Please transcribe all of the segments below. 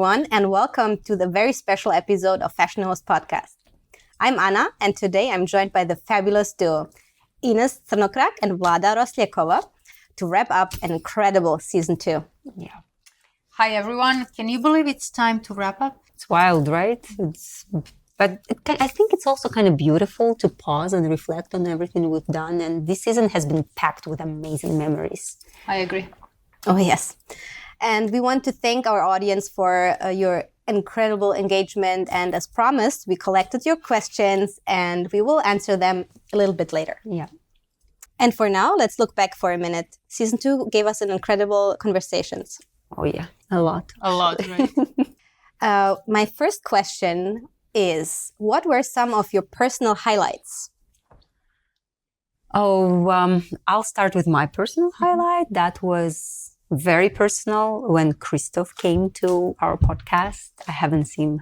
everyone, and welcome to the very special episode of Fashion Host Podcast. I'm Anna, and today I'm joined by the fabulous duo, Ines and Vlada Roslekova, to wrap up an incredible season 2. Yeah. Hi, everyone. Can you believe it's time to wrap up? It's wild, right? I think it's also kind of beautiful to pause and reflect on everything we've done. And this season has been packed with amazing memories. I agree. Oh, yes. And we want to thank our audience for your incredible engagement. And as promised, we collected your questions and we will answer them a little bit later. Yeah. And for now, let's look back for a minute. Season 2 gave us an incredible conversations. Oh, yeah. A lot. A lot, right? My first question is, what were some of your personal highlights? I'll start with my personal highlight. That was very personal when Christoph came to our podcast. I haven't seen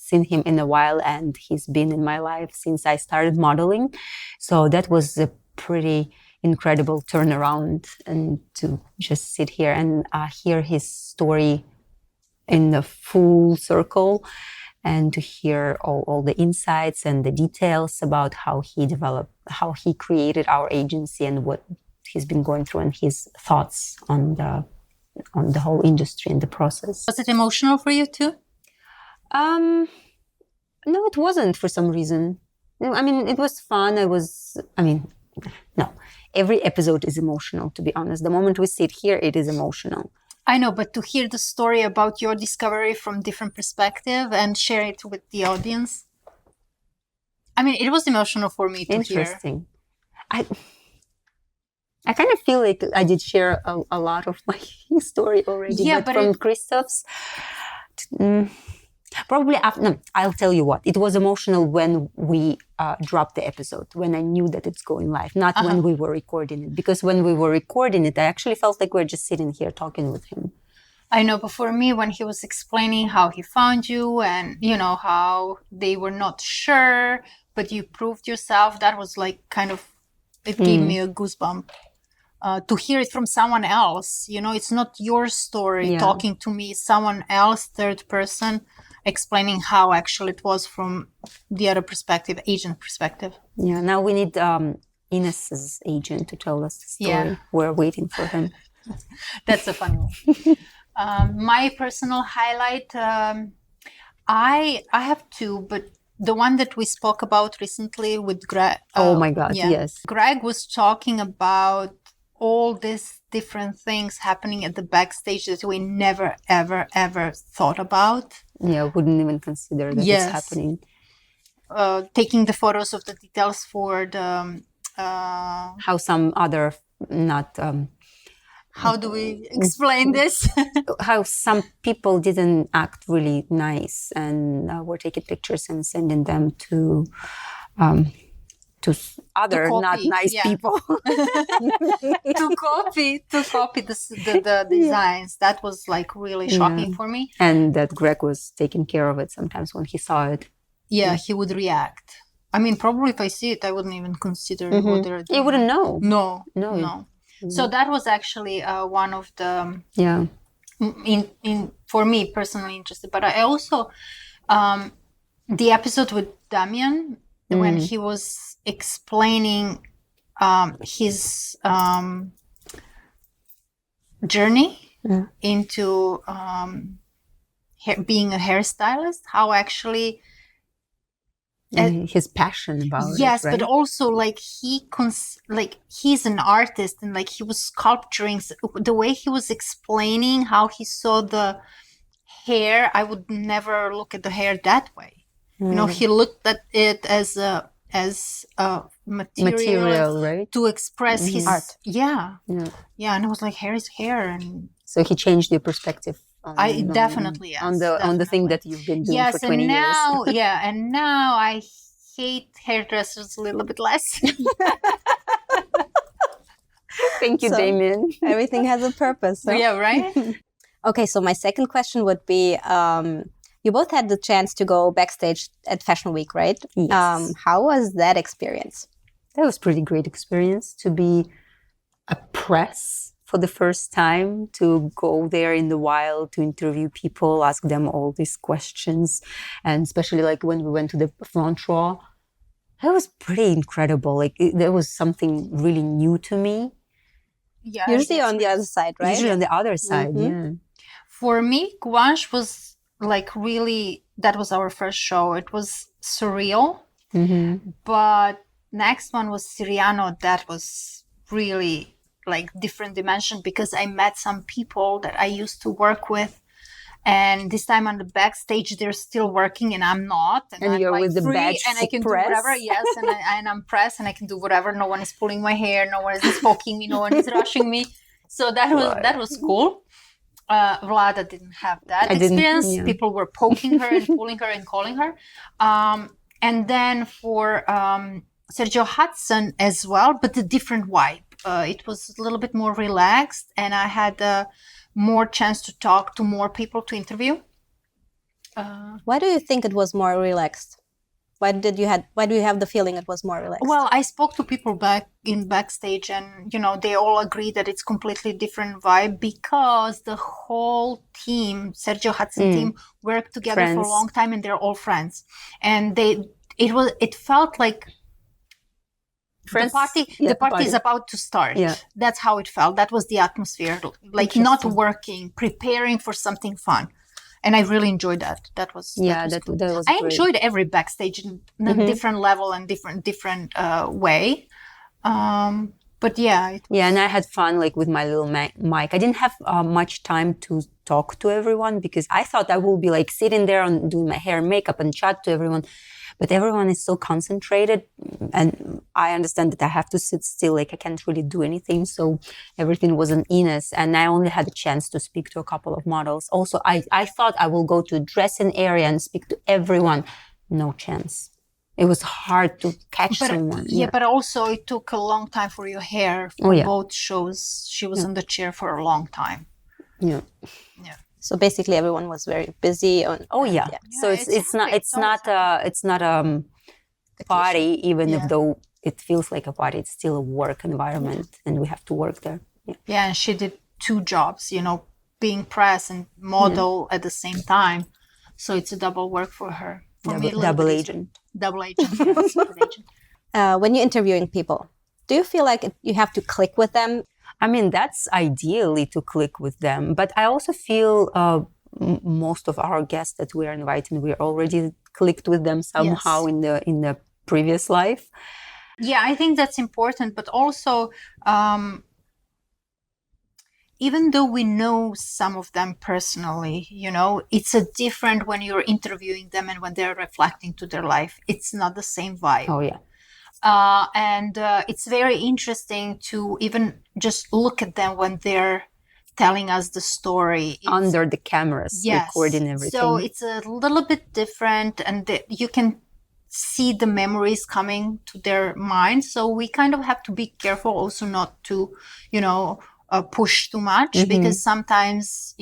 him in a while, and he's been in my life since I started modeling. So that was a pretty incredible turnaround, and to just sit here and hear his story in the full circle, and to hear all the insights and the details about how he created our agency and what he's been going through and his thoughts on the whole industry and the process. Was it emotional for you too? No, it wasn't for some reason. I mean, it was fun. No, every episode is emotional, to be honest. The moment we sit here, it is emotional. I know, but to hear the story about your discovery from different perspective and share it with the audience. I mean, it was emotional for me to Interesting. Hear. I kind of feel like I did share a lot of my story already. Yeah, but from Christoph's, probably after. No, I'll tell you what. It was emotional when we dropped the episode, when I knew that it's going live, not when we were recording it. Because when we were recording it, I actually felt like we were just sitting here talking with him. I know, but for me, when he was explaining how he found you and, how they were not sure, but you proved yourself, that was like kind of, it gave me a goosebump. To hear it from someone else, it's not your story talking to me, someone else, third person, explaining how actually it was from the other perspective, agent perspective. Yeah, now we need Ines's agent to tell us the story. Yeah. We're waiting for him. That's a fun one. My personal highlight, I have two, but the one that we spoke about recently with Greg. Oh my God, yes. Greg was talking about all these different things happening at the backstage that we never, ever, ever thought about. Yeah, wouldn't even consider that it's happening. Taking the photos of the details for the... how some other, not... how do we explain this? How some people didn't act really nice and were taking pictures and sending them to other not nice people. to copy the designs. That was like really shocking for me. And that Greg was taking care of it sometimes when he saw it. Yeah, he would react. I mean, probably if I see it, I wouldn't even consider what they're doing. You wouldn't know. No. Mm-hmm. So that was actually one of the in for me personally interested. But I also the episode with Damian when he was explaining his journey into being a hairstylist, how actually his passion about it. Yes, right? but also like he's an artist and like he was sculpturing. The way he was explaining how he saw the hair, I would never look at the hair that way. He looked at it as a material right? to express his art. Yeah, and I was like, hair is hair, and so he changed your perspective. Definitely on the thing that you've been doing for 20 years. And now I hate hairdressers a little bit less. Thank you, Damien. Everything has a purpose. So. Yeah, right? Okay, so my second question would be, you both had the chance to go backstage at Fashion Week, right? Yes. How was that experience? That was a pretty great experience to be a press for the first time to go there in the wild to interview people, ask them all these questions. And especially like when we went to the front row, it was pretty incredible. Like there was something really new to me. Yeah, Usually on the other side, right? Usually on the other side, Mm-hmm. For me, Guanche was like really, that was our first show. It was surreal. Mm-hmm. But next one was Siriano. That was really like different dimension because I met some people that I used to work with. And this time on the backstage, they're still working and I'm not. And I'm you're like with the free badge and I can press. do whatever. Yes, and I'm pressed and I can do whatever. No one is pulling my hair. No one is poking me. No one is rushing me. So that was cool. Vlada didn't have that experience. Yeah. People were poking her and pulling her and calling her. And then for Sergio Hudson as well, but a different vibe. It was a little bit more relaxed and I had more chance to talk to more people to interview. Why do you think it was more relaxed? Why do you have the feeling it was more relaxed? Well, I spoke to people backstage and, they all agree that it's completely different vibe because the whole team, Sergio Hudson team, worked together for a long time and they're all friends. And it felt like friends, the party is about to start. Yeah. That's how it felt. That was the atmosphere, like not working, preparing for something fun. And I really enjoyed that. That was cool. That was I great. enjoyed every backstage in a different level and different way. But yeah. And I had fun like with my little mic. I didn't have much time to talk to everyone because I thought I will be like sitting there and doing my hair and makeup and chat to everyone. But everyone is so concentrated and I understand that I have to sit still, like I can't really do anything. So everything was on Ines and I only had a chance to speak to a couple of models. Also, I thought I will go to a dressing area and speak to everyone. No chance. It was hard to catch someone. Yeah, but also it took a long time for your hair for both shows. She was in the chair for a long time. Yeah. So basically, everyone was very busy. So it's not a party, even if though it feels like a party. It's still a work environment, and we have to work there. Yeah, and she did 2 jobs. Being press and model at the same time. So it's a double work for her. For me, double agent. Double agent. Yes, double agent. When you're interviewing people, do you feel like you have to click with them? I mean, that's ideally to click with them. But I also feel most of our guests that we are inviting, we already clicked with them somehow in the previous life. Yeah, I think that's important. But also, even though we know some of them personally, it's a different when you're interviewing them and when they're reflecting to their life. It's not the same vibe. Oh, yeah. And it's very interesting to even just look at them when they're telling us the story. Under the cameras, recording everything. So it's a little bit different and you can see the memories coming to their mind. So we kind of have to be careful also not to, push too much because sometimes,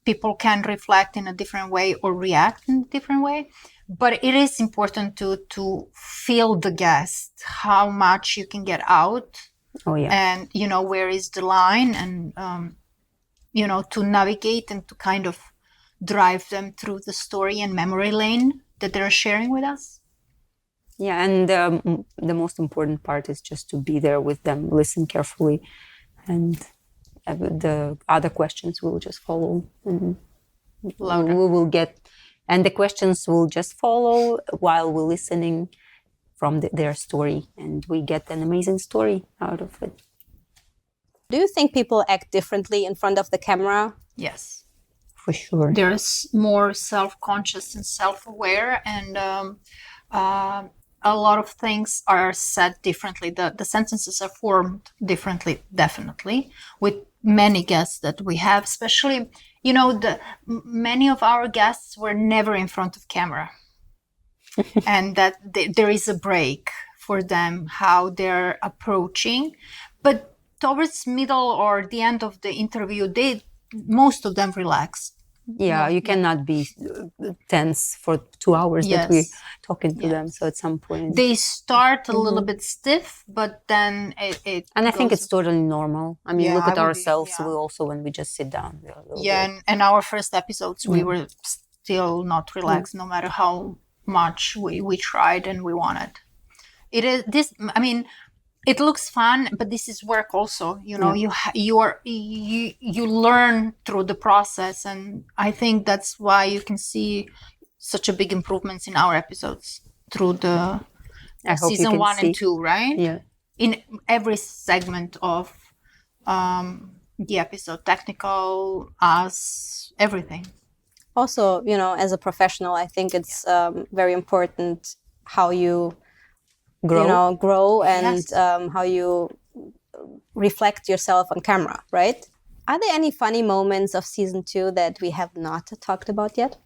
people can reflect in a different way or react in a different way. But it is important to feel the guest, how much you can get out. Oh, yeah. And, where is the line and, to navigate and to kind of drive them through the story and memory lane that they're sharing with us. Yeah. And the most important part is just to be there with them, listen carefully. And the other questions will just follow. And we will get... And the questions will just follow while we're listening from their story. And we get an amazing story out of it. Do you think people act differently in front of the camera? Yes. For sure. There's more self-conscious and self-aware. And a lot of things are said differently. The sentences are formed differently, definitely, with many guests that we have, especially... many of our guests were never in front of camera and that there is a break for them, how they're approaching. But towards middle or the end of the interview, most of them relaxed. Yeah, you cannot be tense for 2 hours that we're Yes. talking to them. So at some point, They start a little bit stiff, but then it and I think goes- it's totally normal. I mean, Yeah, look I at would be, ourselves. yeah. We also, when we just sit down, we're a little yeah, bit. and our first episodes, we were still not relaxed, no matter how much we tried and we wanted. It is this. I mean, it looks fun, but this is work also. You know, you learn through the process, and I think that's why you can see such a big improvements in our episodes through the I hope you season can 1 and see. 2, right? Yeah. In every segment of the episode, technical, us, everything. Also, as a professional, I think it's very important how you grow and Yes. how you reflect yourself on camera, right? Are there any funny moments of season 2 that we have not talked about yet?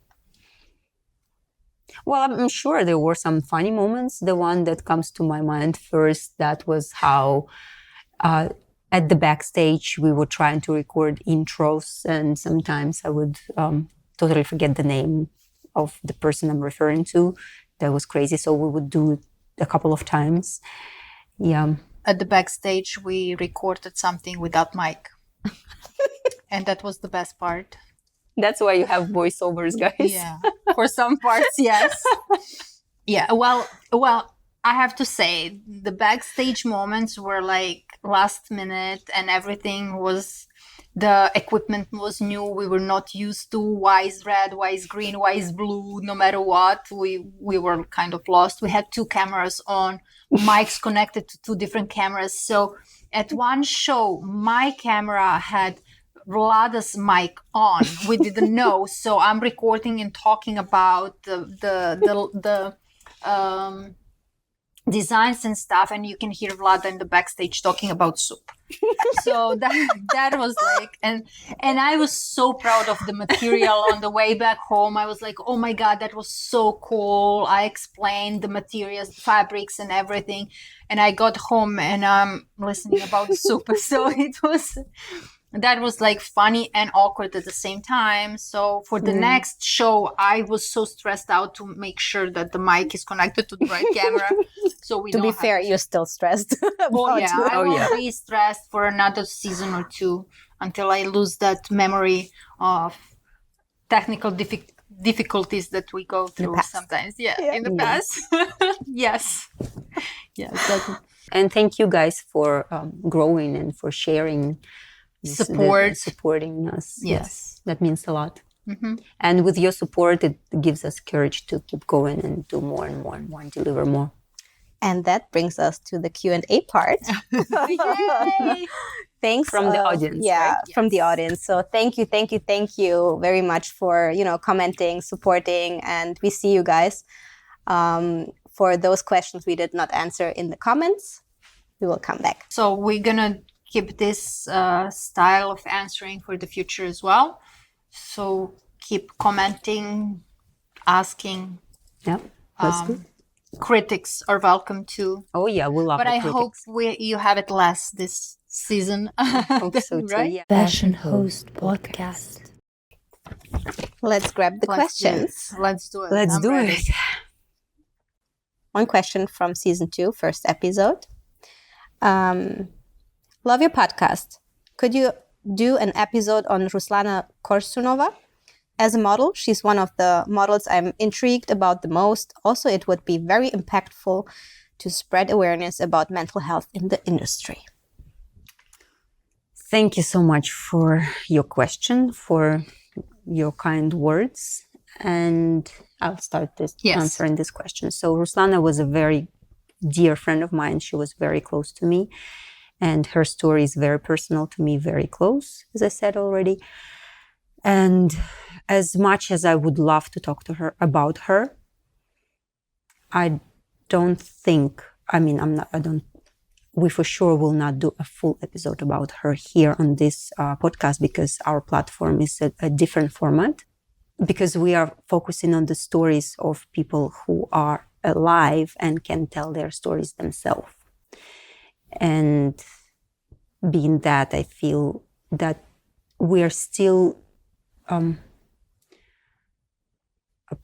Well, I'm sure there were some funny moments. The one that comes to my mind first, that was how at the backstage we were trying to record intros, and sometimes I would totally forget the name of the person I'm referring to. That was crazy. So we would do it a couple of times. Yeah. At the backstage, we recorded something without mic. And that was the best part. That's why you have voiceovers, guys. Yeah. For some parts, yes. Yeah. Well, I have to say the backstage moments were like last minute, and everything was, the equipment was new. We were not used to why is red, why is green, why is blue. No matter what, we were kind of lost. We had 2 cameras on, mics connected to 2 different cameras. So at one show, my camera had Vlada's mic on. We didn't know. So I'm recording and talking about the designs and stuff, and you can hear Vlada in the backstage talking about soup. So that was like, and I was so proud of the material. On the way back home, I was like, oh my god, that was so cool. I explained the materials, fabrics and everything, and I got home and I'm listening about the soup. So that was like funny and awkward at the same time. So for the next show, I was so stressed out to make sure that the mic is connected to the right camera. So we To be fair, you're still stressed. Oh yeah, I Oh, will yeah. be stressed for another season or 2 until I lose that memory of technical difficulties that we go through past. sometimes. Yeah, Yeah. in the past. Yes. Yes. And thank you guys for growing and for sharing. Supporting us. Yes. That means a lot. Mm-hmm. And with your support, it gives us courage to keep going and do more and more and more and deliver more. And that brings us to the Q&A part. Yay! Thanks From the audience, Yeah, right? from the audience. So thank you very much for commenting, supporting, and we see you guys. For those questions we did not answer in the comments, we will come back. So we're gonna keep this style of answering for the future as well. So keep commenting, asking. Yeah, that's good. Critics are welcome too. Oh yeah, we love But the I critics. hope you have it less this season. Hope so too, right? yeah. Fashion Host Podcast. Let's grab the questions. Let's do it. Let's I'm do ready. it. One question from season 2, first episode. Love your podcast. Could you do an episode on Ruslana Korshunova? As a model, she's one of the models I'm intrigued about the most. Also, it would be very impactful to spread awareness about mental health in the industry. Thank you so much for your question, for your kind words. And I'll start answering this question. So Ruslana was a very dear friend of mine. She was very close to me. And her story is very personal to me, very close, as I said already. And as much as I would love to talk to her about her, we for sure will not do a full episode about her here on this podcast, because our platform is a different format, because we are focusing on the stories of people who are alive and can tell their stories themselves. And being that, I feel that we are still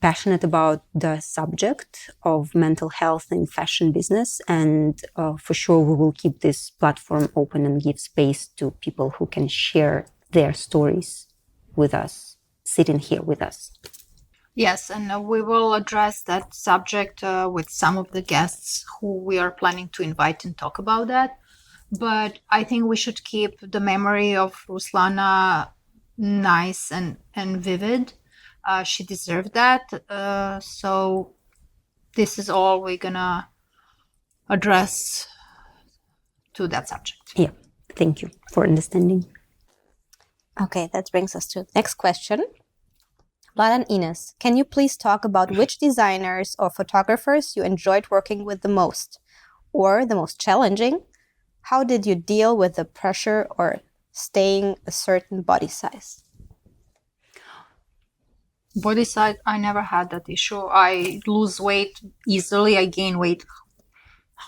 passionate about the subject of mental health in fashion business, and for sure we will keep this platform open and give space to people who can share their stories with us, sitting here with us. Yes, and we will address that subject with some of the guests who we are planning to invite and talk about that. But I think we should keep the memory of Ruslana nice and vivid. She deserved that. So this is all we're gonna address to that subject. Yeah, thank you for understanding. Okay, that brings us to the next question. Vlada and Ines, can you please talk about which designers or photographers you enjoyed working with the most, or the most challenging? How did you deal with the pressure or staying a certain body size? Body size, I never had that issue. I lose weight easily. I gain weight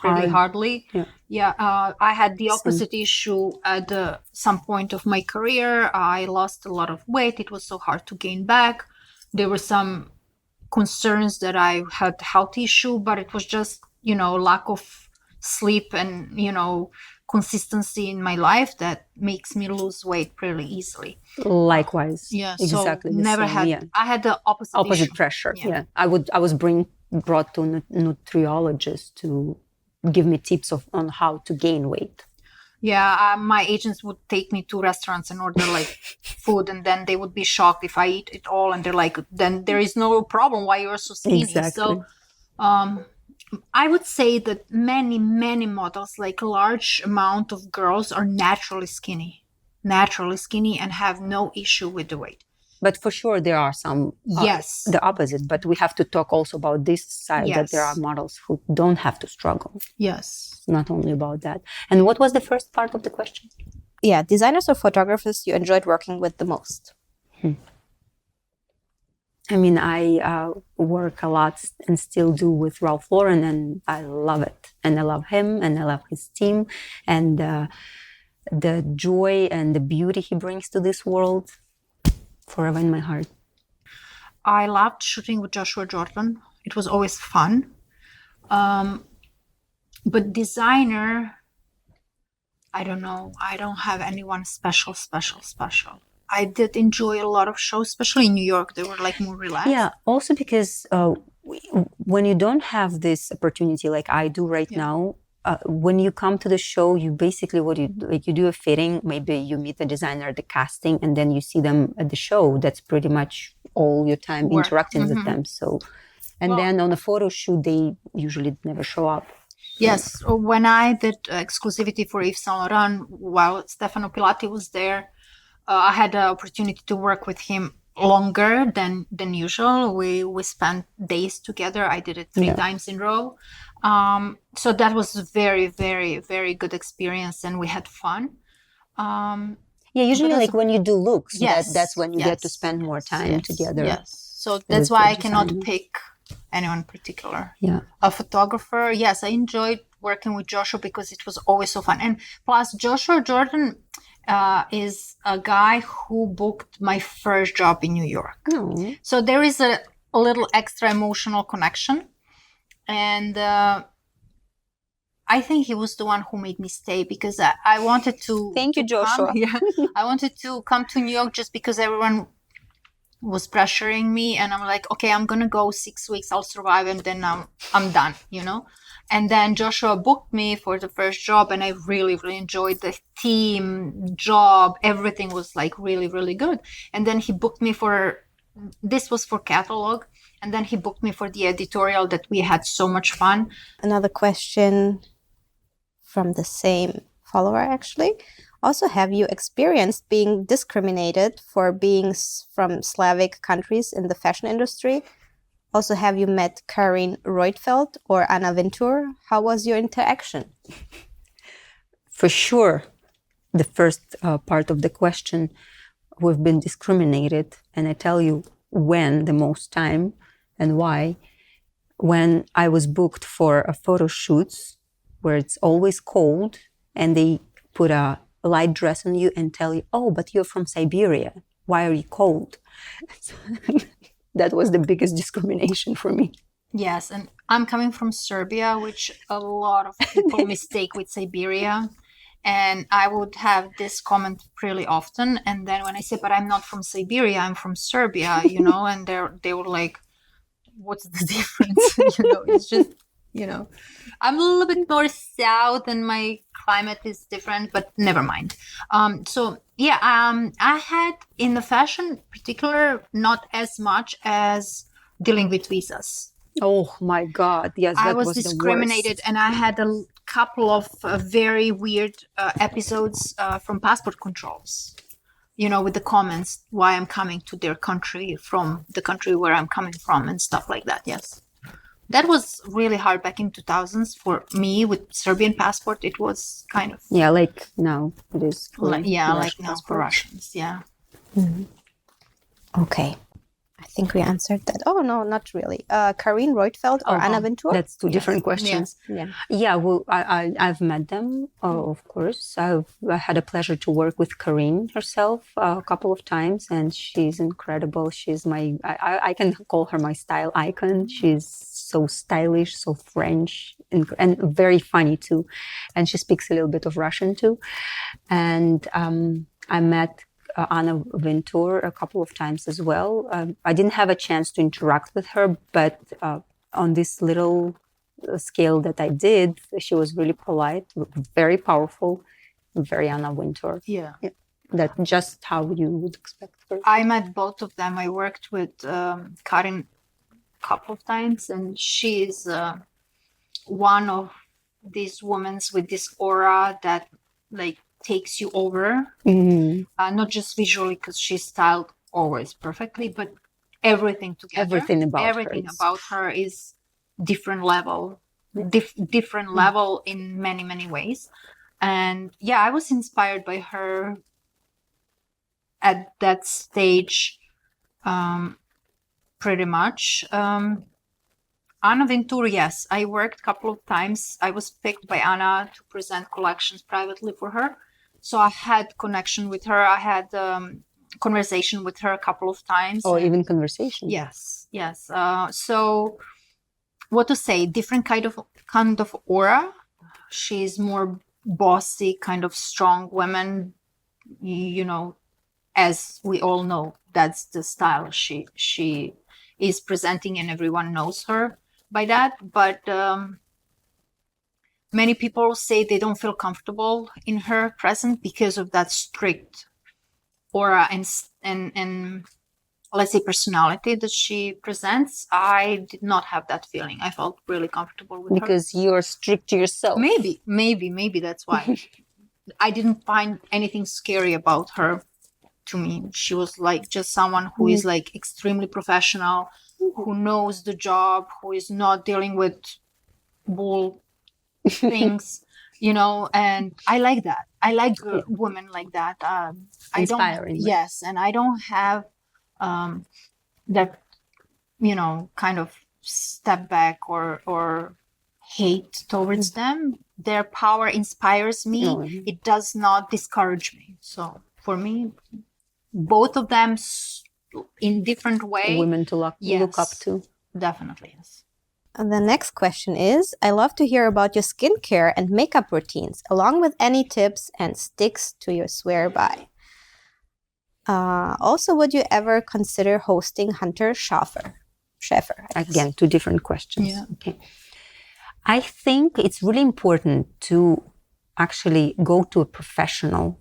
really hardly. Yeah, I had the opposite issue at some point of my career. I lost a lot of weight. It was so hard to gain back. There were some concerns that I had health issue, but it was just, lack of sleep and, consistency in my life that makes me lose weight really easily. Likewise. Yeah, exactly. So never same, had. Yeah. I had the opposite issue. Pressure. Yeah. I was brought to a nutriologist to give me tips on how to gain weight. Yeah, my agents would take me to restaurants and order like food, and then they would be shocked if I eat it all, and they're like, "Then there is no problem. Why you're so skinny?" Exactly. So, I would say that many models, like a large amount of girls, are naturally skinny, and have no issue with the weight. But for sure, there are some, yes, the opposite. But we have to talk also about this side, that there are models who don't have to struggle. Yes. Not only about that. And what was the first part of the question? Yeah, designers or photographers you enjoyed working with the most? I mean, I work a lot and still do with Ralph Lauren, and I love it. And I love him, and I love his team, and the joy and the beauty he brings to this world, forever in my heart. I loved shooting with Joshua Jordan. It was always fun. But designer, I don't know. I don't have anyone special. I did enjoy a lot of shows, especially in New York. They were like more relaxed. Yeah, also because when you don't have this opportunity like I do right now, when you come to the show, you basically you do a fitting, maybe you meet the designer at the casting, and then you see them at the show. That's pretty much all your time interacting with them. So, then on a photo shoot, they usually never show up. Yes, when I did exclusivity for Yves Saint Laurent, while Stefano Pilati was there, I had the opportunity to work with him longer than usual. We spent days together. I did it 3 times in a row. So that was a very, very, very good experience, and we had fun. Usually like when you do looks, that's when you get to spend more time together. Yes, so that's why I cannot pick anyone particular. Yeah. A photographer, yes, I enjoyed working with Joshua because it was always so fun. And plus, Joshua Jordan is a guy who booked my first job in New York. Oh. So there is a little extra emotional connection. And I think he was the one who made me stay because I wanted to... Thank you, Joshua. I wanted to come to New York just because everyone was pressuring me. And I'm like, okay, I'm going to go 6 weeks. I'll survive. And then I'm done, And then Joshua booked me for the first job, and I really, really enjoyed the team, job. Everything was like really, really good. And then he booked me this was for catalog. And then he booked me for the editorial that we had so much fun. Another question from the same follower, actually. Also, have you experienced being discriminated for being from Slavic countries in the fashion industry? Also, have you met Carine Roitfeld or Anna Wintour? How was your interaction? For sure, the first part of the question, we've been discriminated. And I tell you when the most time and why. When I was booked for a photo shoots where it's always cold and they put a light dress on you and tell you, oh, but you're from Siberia. Why are you cold? that was the biggest discrimination for me. Yes, and I'm coming from Serbia, which a lot of people mistake with Siberia. And I would have this comment pretty often. And then when I say, but I'm not from Siberia, I'm from Serbia, and they were like, what's the difference? It's just, I'm a little bit more south and my climate is different, but never mind. I had in the fashion particular, not as much as dealing with visas. Oh my God. Yes, I that was was discriminated, and I had a couple of very weird episodes from passport controls, with the comments why I'm coming to their country from the country where I'm coming from and stuff like that. Yes. That was really hard back in 2000s for me with Serbian passport. It was kind of... Yeah, like now it is. For like now for Russians. Yeah. Mm-hmm. Okay. I think we answered that. Oh, no, not really. Carine Roitfeld or Anna Wintour? That's two different questions. Yeah. Yeah, well, I've met them, of course. I had a pleasure to work with Carine herself a couple of times, and she's incredible. She's I can call her my style icon. She's so stylish, so French, and very funny too. And she speaks a little bit of Russian too. And I met Anna Wintour a couple of times as well. I didn't have a chance to interact with her, but on this little scale that I did, she was really polite, very powerful, very Anna Wintour. Yeah. That just how you would expect her. I met both of them. I worked with Carine a couple of times, and she's one of these women with this aura that takes you over, not just visually because she's styled always perfectly, but everything together. Everything about her is different level, different level in many, many ways. And yeah, I was inspired by her at that stage, pretty much. Anna Wintour, yes, I worked a couple of times. I was picked by Anna to present collections privately for her. So I had connection with her. I had conversation with her a couple of times. Or even conversation. Yes. So what to say? Different kind of aura. She's more bossy, kind of strong woman. As we all know, that's the style she is presenting, and everyone knows her by that. But many people say they don't feel comfortable in her presence because of that strict aura and let's say personality that she presents. I did not have that feeling. I felt really comfortable with her. Because you're strict to yourself. Maybe that's why. I didn't find anything scary about her. To me, she was just someone who is extremely professional, who knows the job, who is not dealing with bull things, and I like that. I like women like that. Inspiring. Yes, and I don't have that, kind of step back or hate towards them. Their power inspires me. It does not discourage me. So for me, both of them in different ways. Women to look up to. Definitely, yes. And the next question is, I love to hear about your skincare and makeup routines, along with any tips and sticks to your swear by. Also, would you ever consider hosting Hunter Schaffer? Again, two different questions. Yeah. Okay. I think it's really important to actually go to a professional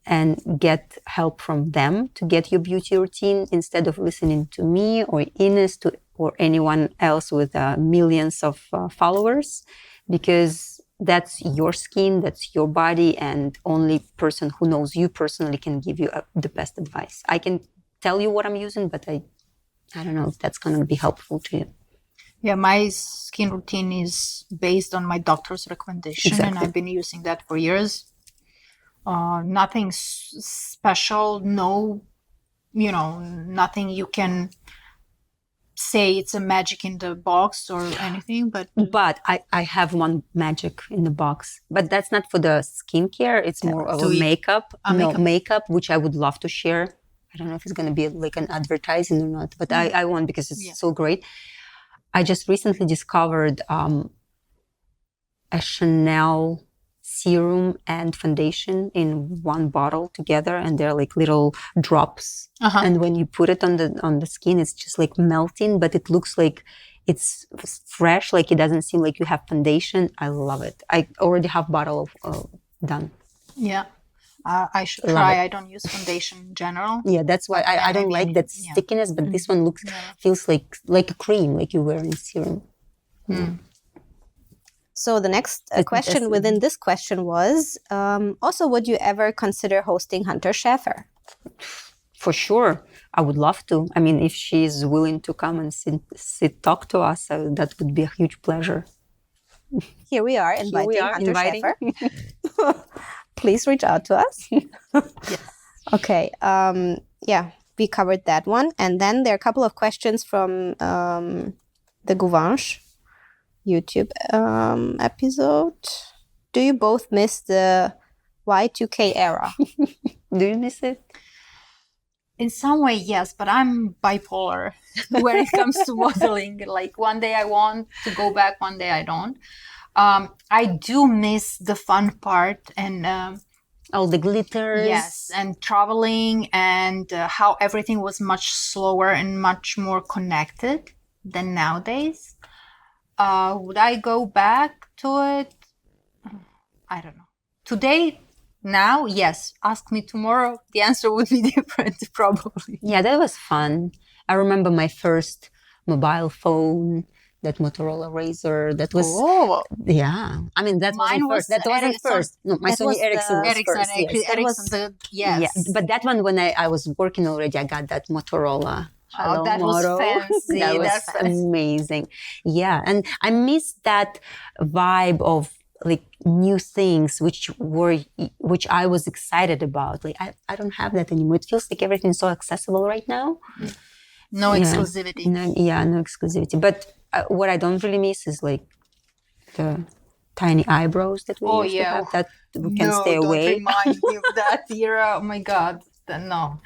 and get help from them to get your beauty routine instead of listening to me or Ines or anyone else with millions of followers, because that's your skin, that's your body, and only person who knows you personally can give you the best advice. I can tell you what I'm using, but I don't know if that's going to be helpful to you. Yeah, my skin routine is based on my doctor's recommendation, and I've been using that for years. Nothing special, nothing you can say it's a magic in the box or anything, but I have one magic in the box, but that's not for the skincare. It's more of makeup, which I would love to share. I don't know if it's going to be like an advertising or not, but I want because it's so great. I just recently discovered a Chanel serum and foundation in one bottle together, and they're like little drops. And when you put it on the skin, it's just like melting, but it looks like it's fresh. Like it doesn't seem like you have foundation. I love it. I already have bottle of done. Yeah. I should try. I don't use foundation in general. Yeah, that's why I don't like that stickiness, but this one feels like a cream, like you wear in serum. So the next question within this question was, also, would you ever consider hosting Hunter Schafer? For sure. I would love to. I mean, if she's willing to come and talk to us, that would be a huge pleasure. Here we are inviting Hunter Schafer. Please reach out to us. Yes. Okay. We covered that one. And then there are a couple of questions from the Gouvange YouTube episode. Do you both miss the Y2K era? Do you miss it? In some way, yes, but I'm bipolar when it comes to modeling. Like one day I want to go back, one day I don't. I do miss the fun part and all the glitters. Yes, and traveling and how everything was much slower and much more connected than nowadays. Would I go back to it? I don't know. Today, now, yes. Ask me tomorrow, the answer would be different, probably. Yeah, that was fun. I remember my first mobile phone, that Motorola Razr. That was, yeah. I mean, that wasn't first. That wasn't first. No, my Sony Ericsson was first. Yes. Yeah, but that one, when I was working already, I got that Motorola. That was fancy. That was amazing. Yeah, and I miss that vibe of like new things, which I was excited about. Like I don't have that anymore. It feels like everything's so accessible right now. No exclusivity. No exclusivity. But what I don't really miss is like the tiny eyebrows that we used to have. That we can stay away. Don't remind me of that era. Oh my God. No.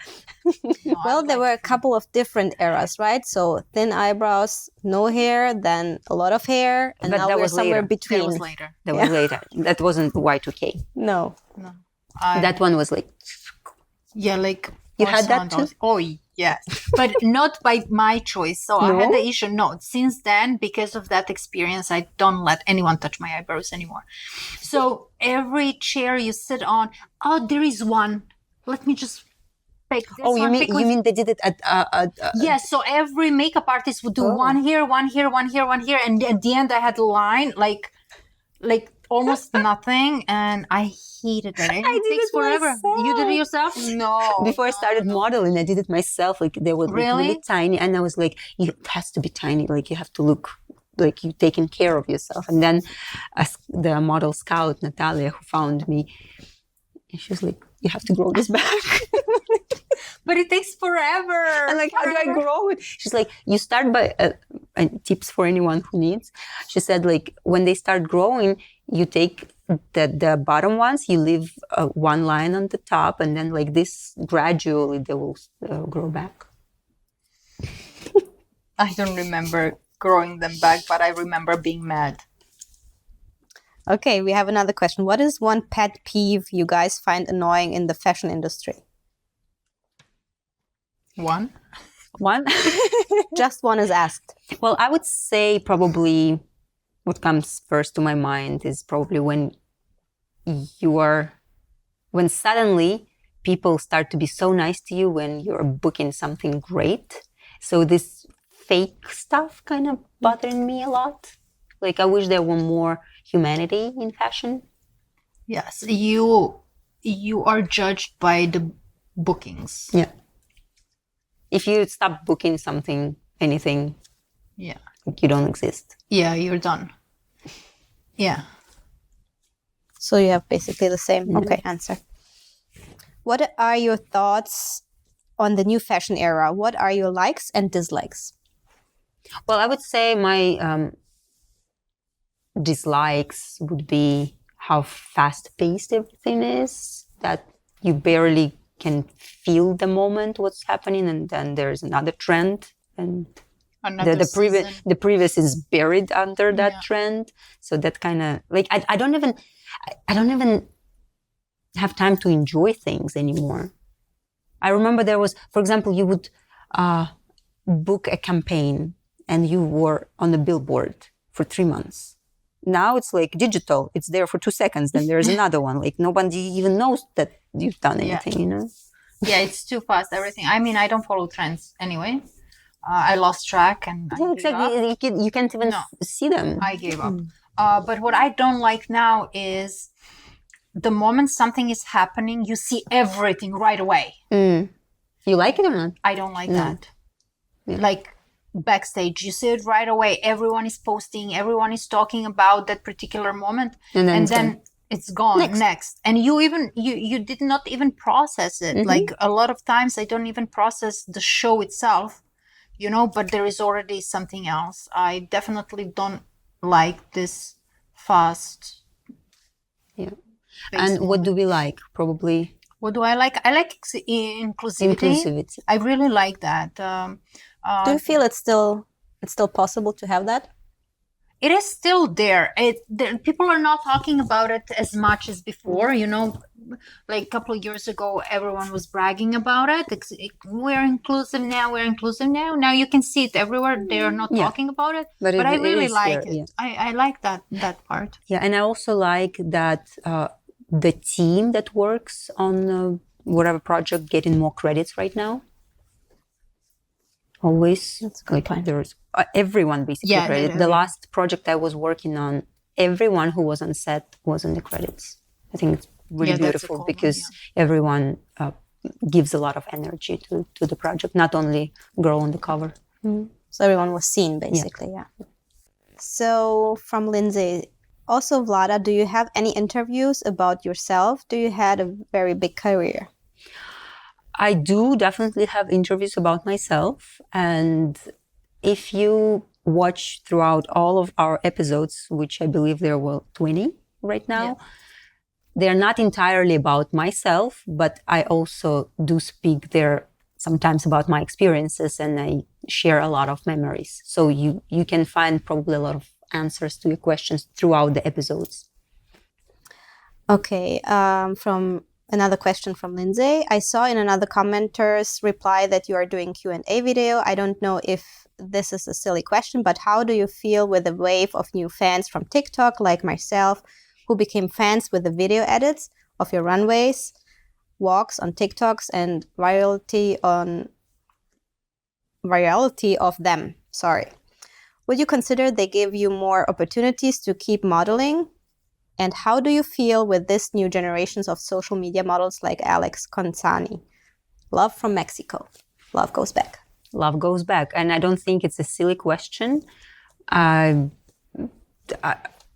Well, there were a couple of different eras, right? So thin eyebrows, no hair, then a lot of hair, and now we're somewhere between. That was later. That was later. That wasn't Y2K. No. That one was like... Yeah, like... You had that too? Oh, yes. But not by my choice. So I had the issue. No, since then, because of that experience, I don't let anyone touch my eyebrows anymore. So every chair you sit on, there is one. Let me just... you mean they did it at... Yes, so every makeup artist would do one here, one here, one here, one here. And at the end, I had a line, like almost nothing. And I hated it. It takes forever. Myself. You did it yourself? No. Before I started modeling, I did it myself. Like they were really tiny. And I was like, it has to be tiny. Like you have to look like you're taking care of yourself. And then the model scout, Natalia, who found me, she was like, you have to grow this back. But it takes forever. I'm like, how do I grow it? She's like, you start by tips for anyone who needs. She said, like, when they start growing, you take the bottom ones, you leave one line on the top, and then like this, gradually they will grow back. I don't remember growing them back, but I remember being mad. Okay, we have another question. What is one pet peeve you guys find annoying in the fashion industry? One? Just one is asked. Well, I would say probably what comes first to my mind is probably when suddenly people start to be so nice to you when you're booking something great. So this fake stuff kind of bothering me a lot. Like I wish there were more humanity in fashion. Yes, you are judged by the bookings. Yeah. If you stop booking anything, you don't exist. Yeah, you're done. Yeah. So you have basically the same answer. What are your thoughts on the new fashion era? What are your likes and dislikes? Well, I would say my dislikes would be how fast-paced everything is, that you barely can feel the moment, what's happening, and then there's another trend, and the previous is buried under that trend. So that kind of like I don't even have time to enjoy things anymore. I remember there was, for example, you would book a campaign and you were on the billboard for 3 months. Now it's like digital. It's there for 2 seconds. Then there's another one. Like nobody even knows that you've done anything, you know? Yeah, it's too fast, everything. I mean, I don't follow trends anyway. I lost track and exactly. You can't even see them. I gave up. But what I don't like now is the moment something is happening, you see everything right away. You like it or not? I don't like that. Yeah. Like backstage, you see it right away. Everyone is posting, everyone is talking about that particular moment, and then it's gone. Next. And you did not even process it. Like a lot of times I don't even process the show itself, you know, but there is already something else. I definitely don't like this fast. Yeah. And what do we like? Probably. What do I like? I like inclusivity. I really like that. Do you feel it's still possible to have that? It is still there. People are not talking about it as much as before. You know, like a couple of years ago, everyone was bragging about it. We're inclusive now. We're inclusive now. Now you can see it everywhere. They are not talking about it. But I really like it. Yeah. I like that part. Yeah, and I also like that the team that works on whatever project getting more credits right now. Always. That's a good point. There's everyone basically credited. The last project I was working on, everyone who was on set was in the credits. I think it's really beautiful because everyone gives a lot of energy to the project, not only girl on the cover. So everyone was seen basically, So from Lindsay, also Vlada, do you have any interviews about yourself? Do you had a very big career? I do definitely have interviews about myself. And if you watch throughout all of our episodes, which I believe there were 20 right now, they're not entirely about myself, but I also do speak there sometimes about my experiences, and I share a lot of memories. So you can find probably a lot of answers to your questions throughout the episodes. Okay, from another question from Lindsay. I saw in another commenter's reply that you are doing Q&A video. I don't know if this is a silly question, but how do you feel with the wave of new fans from TikTok, like myself, who became fans with the video edits of your runways, walks on TikToks, and virality of them? Sorry. Would you consider they give you more opportunities to keep modeling? And how do you feel with this new generations of social media models like Alex Consani? Love from Mexico. Love goes back. Love goes back. And I don't think it's a silly question. I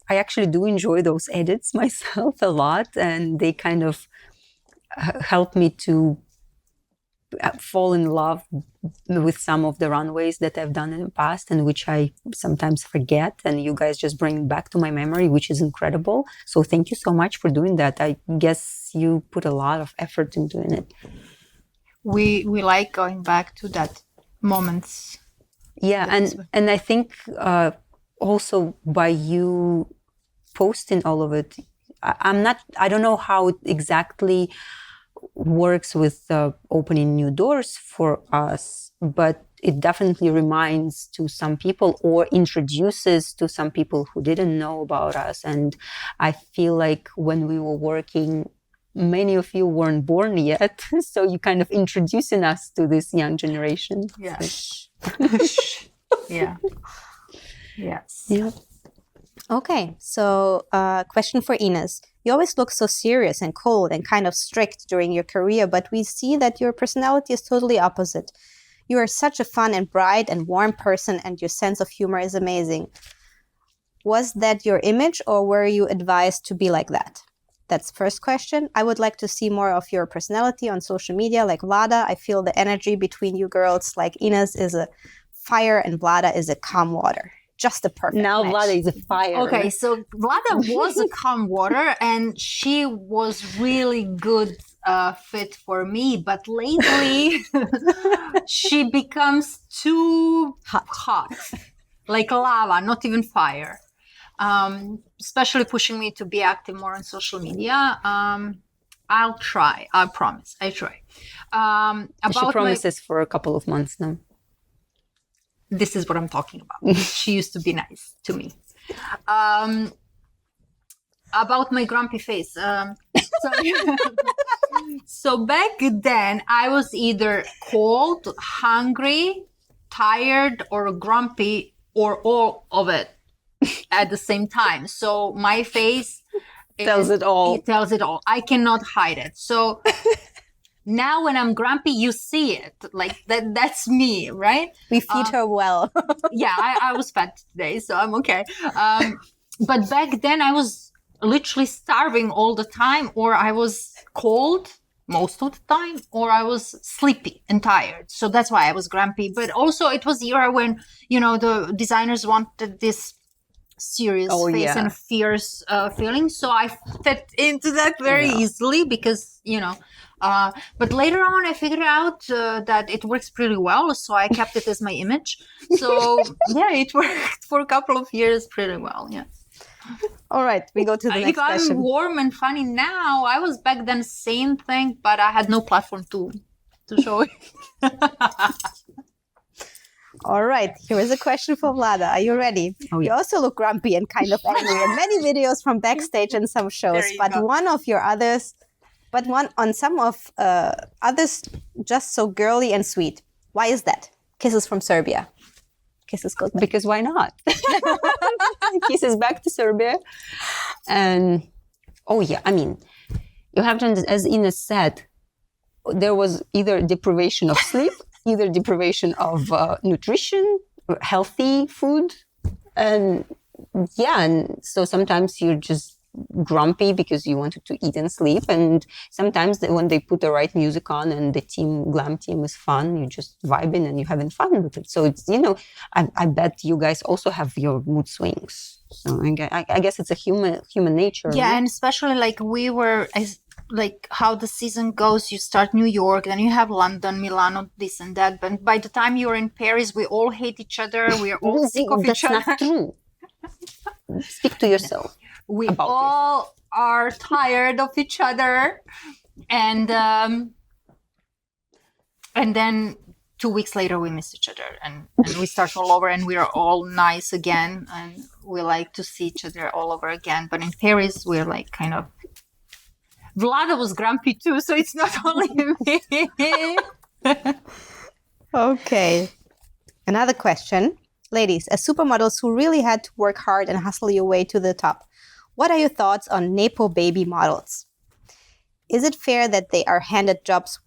actually do enjoy those edits myself a lot. And they kind of help me to fall in love with some of the runways that I've done in the past and which I sometimes forget, and you guys just bring back to my memory, which is incredible. So thank you so much for doing that. I guess you put a lot of effort in doing it. We like going back to that moments. Yeah, and I think also by you posting all of it, I don't know how it exactly works with opening new doors for us, but it definitely reminds to some people or introduces to some people who didn't know about us. And I feel like when we were working, many of you weren't born yet, so you kind of introducing us to this young generation. Yeah. Yeah. Yes. Yeah. Okay, so question for Ines. You always look so serious and cold and kind of strict during your career, but we see that your personality is totally opposite. You are such a fun and bright and warm person, and your sense of humor is amazing. Was that your image, or were you advised to be like that? That's the first question. I would like to see more of your personality on social media like Vlada. I feel the energy between you girls, like Ines is a fire and Vlada is a calm water. just the perfect Now match. Vlada is a fire. Okay, so Vlada was a calm water, and she was really good fit for me. But lately, she becomes too hot, like lava, not even fire. Especially pushing me to be active more on social media. I'll try. I promise. I try. She promises for a couple of months now. This is what I'm talking about. She used to be nice to me. About my grumpy face. So back then, I was either cold, hungry, tired, or grumpy, or all of it at the same time. So my face Tells it all. It tells it all. I cannot hide it. So now when I'm grumpy, you see it. Like that's me, right? We feed her well. Yeah, I was fat today, so I'm okay. But back then I was literally starving all the time, or I was cold most of the time, or I was sleepy and tired. So that's why I was grumpy. But also it was the era when, the designers wanted this serious face and fierce feeling. So I fit into that very easily because, but later on I figured out that it works pretty well. So I kept it as my image. So it worked for a couple of years pretty well. Yeah. All right, we go to the next question. If I'm warm and funny now, I was back then same thing, but I had no platform to show it. All right, here is a question for Vlada. Are you ready? Oh, yeah. You also look grumpy and kind of angry in many videos from backstage and some shows, but on some of others, just so girly and sweet. Why is that? Kisses from Serbia. Kisses goes back. Because why not? Kisses back to Serbia. And, you have to, as Ines said, there was either deprivation of sleep, either deprivation of nutrition, healthy food. And so sometimes you're just grumpy because you wanted to eat and sleep. And sometimes when they put the right music on and the glam team is fun, you're just vibing and you're having fun with it. So it's, I bet you guys also have your mood swings. So I guess it's a human nature. Yeah, right? and especially like we were, like how the season goes, you start New York, then you have London, Milano, this and that. But by the time you're in Paris, we all hate each other. We are all sick of each other. That's not true. Speak to yourself. We all are tired of each other. And then 2 weeks later, we miss each other and we start all over and we are all nice again. And we like to see each other all over again. But in Paris, we're like kind of... Vlada was grumpy too, so it's not only me. Okay. Another question. Ladies, as supermodels who really had to work hard and hustle your way to the top, what are your thoughts on Nepo baby models? Is it fair that they are handed jobs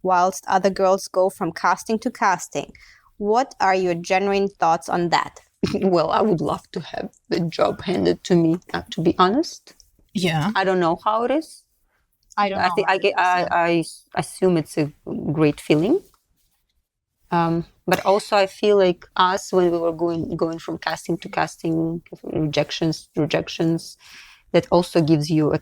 whilst other girls go from casting to casting? What are your genuine thoughts on that? Well, I would love to have the job handed to me, to be honest. Yeah. I don't know how it is. I don't know. I assume it's a great feeling. But also I feel like us, when we were going from casting to casting, rejections, that also gives you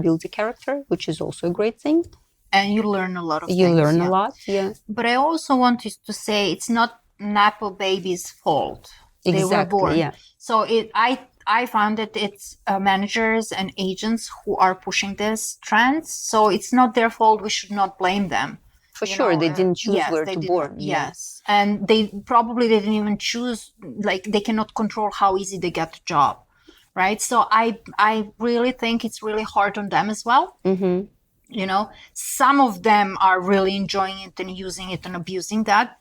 builds a character, which is also a great thing. And you learn a lot of things. You learn a lot, yeah. But I also wanted to say it's not Nepo baby's fault. They were born. Yeah. So I found that it's managers and agents who are pushing this trend. So it's not their fault. We should not blame them. For sure, they didn't choose where to born. Yes, and they didn't even choose. Like they cannot control how easy they get the job, right? So I really think it's really hard on them as well. Mm-hmm. Some of them are really enjoying it and using it and abusing that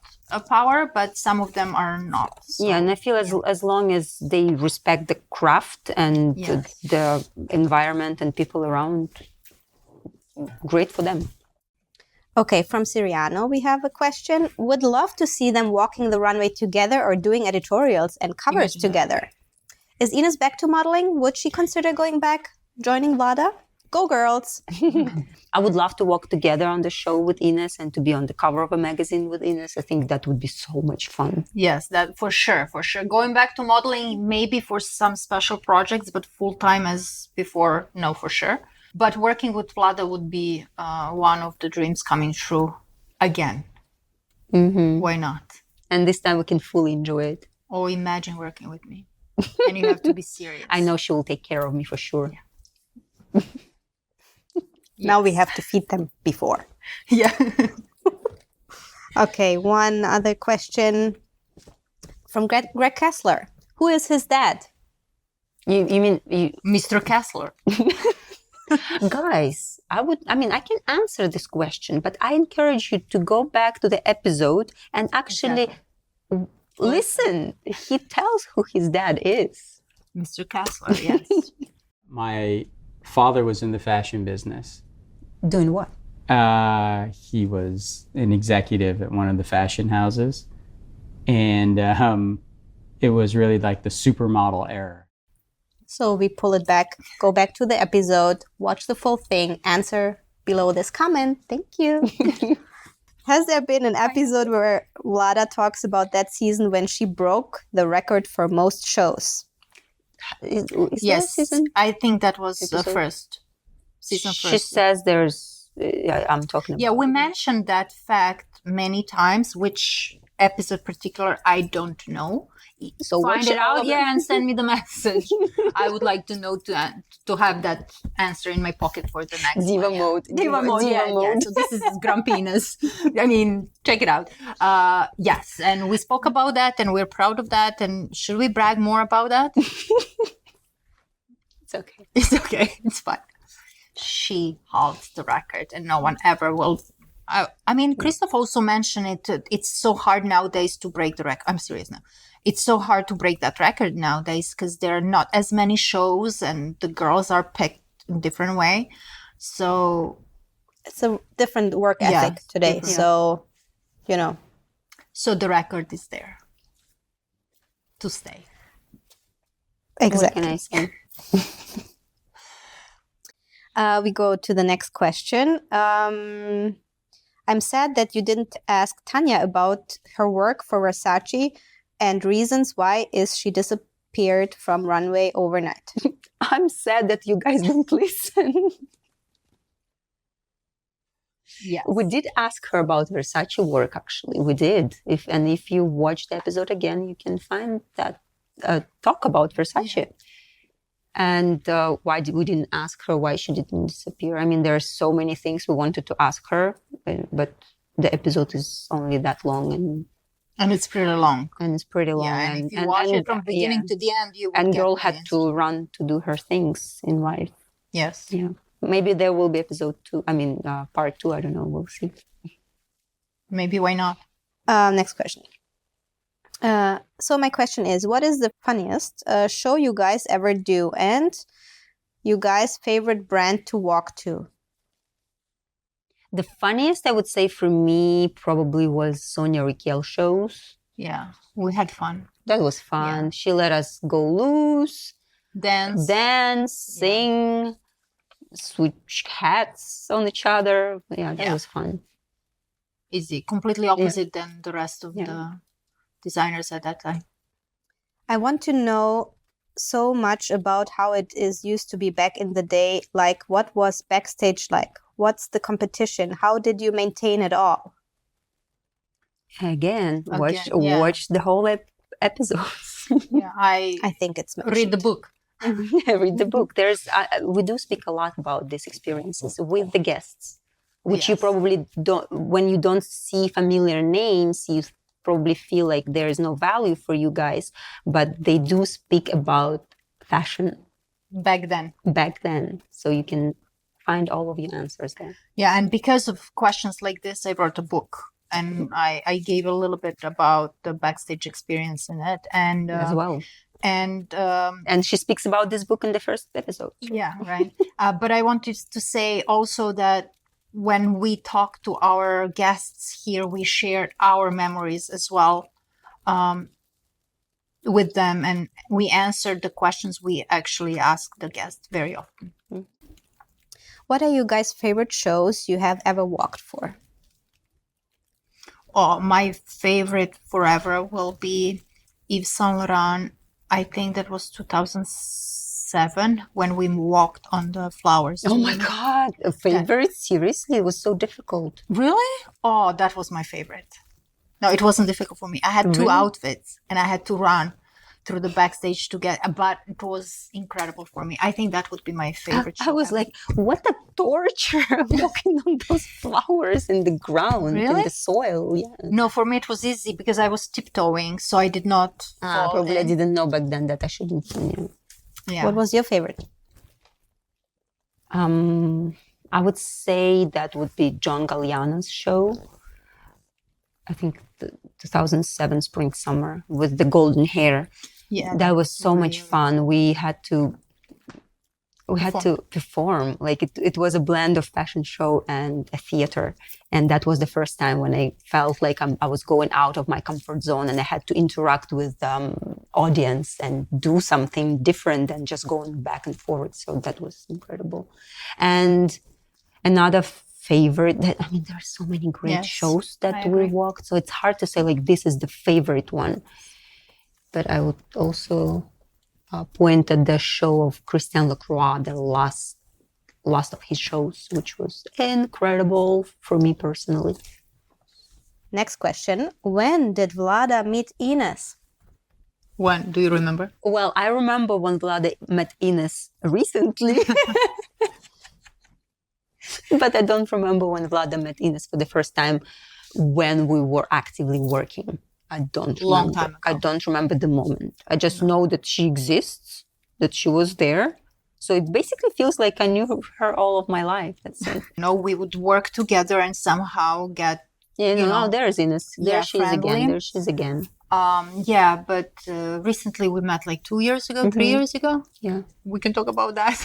power, but some of them are not. So, yeah, and I feel as long as they respect the craft and the environment and people around, great for them. Okay, from Siriano, we have a question. Would love to see them walking the runway together or doing editorials and covers together. Is Ines back to modeling? Would she consider going back, joining Vlada? Go girls. I would love to work together on the show with Ines and to be on the cover of a magazine with Ines. I think that would be so much fun. Yes, that for sure. Going back to modeling, maybe for some special projects, but full time as before, no, for sure. But working with Vlada would be one of the dreams coming true again. Why not? And this time we can fully enjoy it. Oh, imagine working with me. And you have to be serious. I know she will take care of me for sure. Yeah. Now we have to feed them before. Yeah. Okay, one other question from Greg Kessler. Who is his dad? You mean Mr. Kessler. Guys, I can answer this question, but I encourage you to go back to the episode and actually listen. He tells who his dad is. Mr. Kessler, yes. My father was in the fashion business. Doing what? He was an executive at one of the fashion houses. And it was really like the supermodel era. So we pull it back, go back to the episode, watch the full thing, answer below this comment. Thank you. Has there been an episode where Vlada talks about that season when she broke the record for most shows? Is Yes, there a season? I think that was the Episode? first. Season She first. says there's. I'm talking about. Yeah, we mentioned that fact many times. Which episode particular, I don't know. So Find watch it all out, of yeah, and send me the message. I would like to know to have that answer in my pocket for the next Diva one, mode. Diva mode, Diva yeah. mode. So this is grumpiness. I mean, check it out. Yes, and we spoke about that, and we're proud of that. And should we brag more about that? It's okay. It's okay. It's fine. She holds the record, and no one ever will. I mean, Christoph also mentioned it. It's so hard nowadays to break the record. I'm serious now. It's so hard to break that record nowadays because there are not as many shows, and the girls are picked in a different way. So It's a different work Yeah, ethic today. different. So, so the record is there to stay. exactly. What can I say? We go to the next question. I'm sad that you didn't ask Tanya about her work for Versace and reasons why is she disappeared from Runway overnight. I'm sad that you guys don't listen. Yeah. We did ask her about Versace work, actually. We did. If you watch the episode again, you can find that talk about Versace. Yeah. And why we didn't ask her why she didn't disappear. I mean, there are so many things we wanted to ask her, but the episode is only that long And it's pretty long. and it's pretty long. Yeah, and if you watch it from beginning to the end, you would And get girl the had answer. to run to do her things in life. Yes. Yeah. Maybe there will be episode 2. I mean, part 2. I don't know. We'll see. Maybe why not? Next question. So my question is, what is the funniest show you guys ever do and you guys' favorite brand to walk to? The funniest, I would say, for me probably was Sonia Riquel shows. Yeah, we had fun. That was fun. She let us go loose, Dance. dance, sing, switch hats on each other. Yeah, that Yeah. was fun. Easy. Completely opposite than the rest of Yeah. the designers at that time. I want to know so much about how it is used to be back in the day. Like, what was backstage like? What's the competition? How did you maintain it all? Again, watch yeah. watch the whole episodes. Yeah, I think it's read the book. Read the book. There's we do speak a lot about these experiences with the guests, which you Yes. probably don't. When you don't see familiar names, you probably feel like there is no value for you guys, but they do speak about fashion Back then. back then, so you can find all of your answers there. Yeah, and because of questions like this, I wrote a book. And I gave a little bit about the backstage experience in it. And as well. And And she speaks about this book in the first episode. yeah, right. But I wanted to say also that when we talk to our guests here, we shared our memories as well with them, and we answered the questions we actually ask the guests very often. What are you guys' favorite shows you have ever walked for? Oh, my favorite forever will be Yves Saint Laurent. I think that was 2007 when we walked on the flowers. Oh my God, a favorite? Seriously, it was so difficult. Really? Oh, that was my favorite. No, it wasn't difficult for me. I had two outfits and I had to run through the backstage to get, but it was incredible for me. I think that would be my favorite show. I was like, what a torture walking on those flowers in the ground, in Really? the soil. Yeah. No, for me it was easy because I was tiptoeing, so I did not fall Probably I in. didn't know back then that I shouldn't. Yeah. What was your favorite? I would say that would be John Galliano's show. I think the 2007 spring summer with the golden hair. Yeah, That was so much really fun. We had to perform. Like it was a blend of fashion show and a theater. And that was the first time when I felt like I was going out of my comfort zone and I had to interact with audience and do something different than just going back and forth. So that was incredible. And another favorite, there are so many great shows that we walked. So it's hard to say like this is the favorite one. But I would also point at the show of Christian Lacroix, the last of his shows, which was incredible for me personally. Next question. When did Vlada meet Ines? When? Do you remember? Well, I remember when Vlada met Ines recently. But I don't remember when Vlada met Ines for the first time when we were actively working. I don't Long remember. time ago. I don't remember the moment. I just know that she exists, that she was there. So it basically feels like I knew her all of my life. That's it. We would work together and somehow get There's Ines. There she is friendly. again. There she is again. But recently we met like 2 years ago, 3 years ago. Yeah. We can talk about that.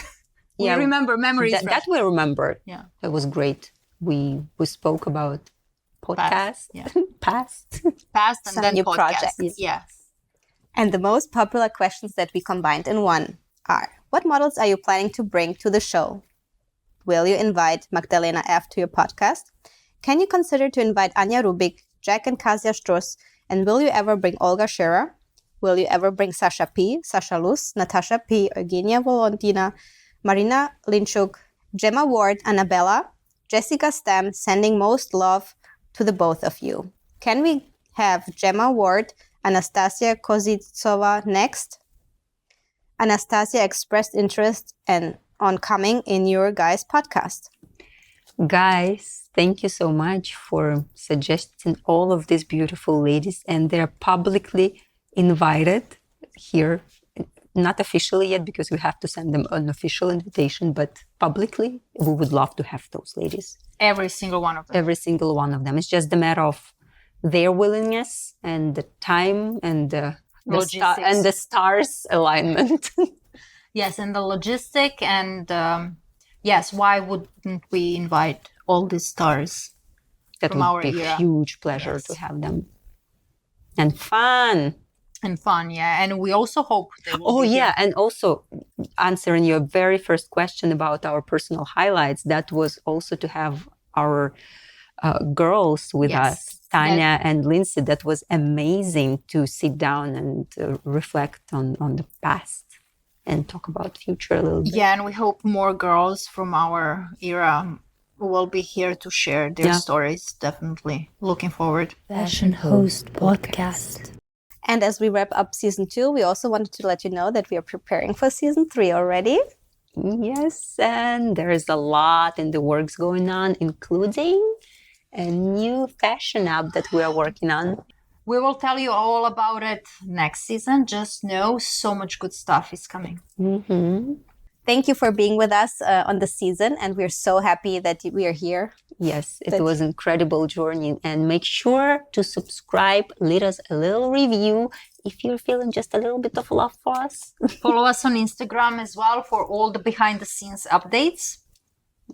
We Yeah, remember memories. That we remember. Yeah. That was great. We spoke about podcast, past. Past and Some then new podcast. projects. Yes. And the most popular questions that we combined in one are, what models are you planning to bring to the show? Will you invite Magdalena F. to your podcast? Can you consider to invite Anya Rubik, Jack and Kasia Struss? And will you ever bring Olga Scherer? Will you ever bring Sasha P., Sasha Luz, Natasha P., Eugenia Volontina, Marina Linchuk, Gemma Ward, Annabella, Jessica Stem, sending most love to the both of you. Can we have Gemma Ward, Anastasia Kozitsova next? Anastasia expressed interest on coming in your guys' podcast. Guys, thank you so much for suggesting all of these beautiful ladies, and they're publicly invited here. Not officially yet because we have to send them an official invitation, but publicly we would love to have those ladies. Every single one of them. Every single one of them. It's just a matter of their willingness and the time and the stars alignment. Yes, and the logistic and yes, why wouldn't we invite all these stars? That from would our be era. a huge pleasure to have them. And fun. And fun, yeah. And we also hope they will Oh, be yeah. here. And also answering your very first question about our personal highlights, that was also to have our girls with us, Tanya and Lindsay. That was amazing to sit down and reflect on the past and talk about future a little bit. Yeah, and we hope more girls from our era will be here to share their stories. Definitely. Looking forward. Fashion Host Podcast. And as we wrap up season 2, we also wanted to let you know that we are preparing for season 3 already. Yes, and there's a lot in the works going on, including a new fashion app that we are working on. We will tell you all about it next season. Just know so much good stuff is coming. Mm-hmm. Thank you for being with us on the season, and we're so happy that we are here. Yes, it was an incredible journey. And make sure to subscribe, leave us a little review if you're feeling just a little bit of love for us. Follow us on Instagram as well for all the behind-the-scenes updates.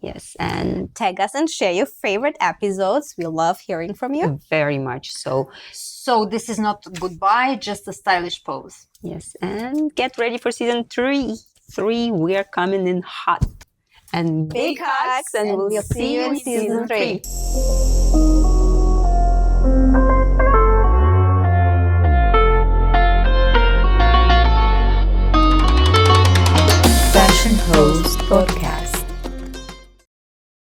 Yes, and tag us and share your favorite episodes. We love hearing from you. Very much so. So this is not goodbye, just a stylish pose. Yes, and get ready for season 3. We are coming in hot. And Big hugs, and we'll see you in season 3. Fashion Host Podcast.